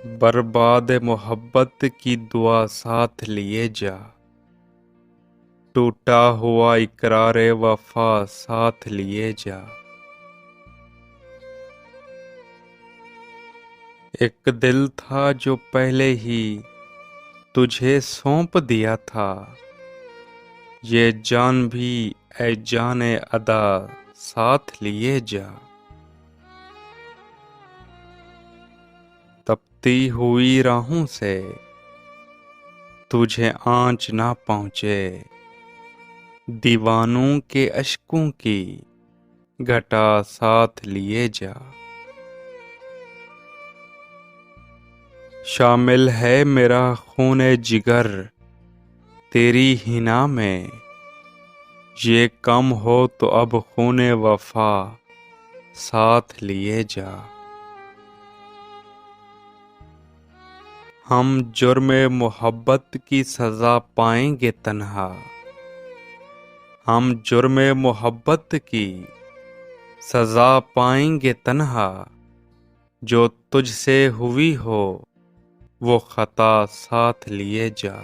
बर्बाद मोहब्बत की दुआ साथ लिए जा, टूटा हुआ इकरार वफा साथ लिए जा। एक दिल था जो पहले ही तुझे सौंप दिया था, ये जान भी ऐ जाने अदा साथ लिए जा। तपती हुई राहों से तुझे आँच ना पहुँचे, दीवानों के अश्कों की घटा साथ लिए जा। शामिल है मेरा खूने जिगर तेरी हिना में, ये कम हो तो अब खूने वफा साथ लिए जा। हम जुर्मे मोहब्बत की सज़ा पाएंगे तन्हा, हम जुर्मे मोहब्बत की सज़ा पाएंगे तन्हा, जो तुझसे हुई हो वो खता साथ लिए जा।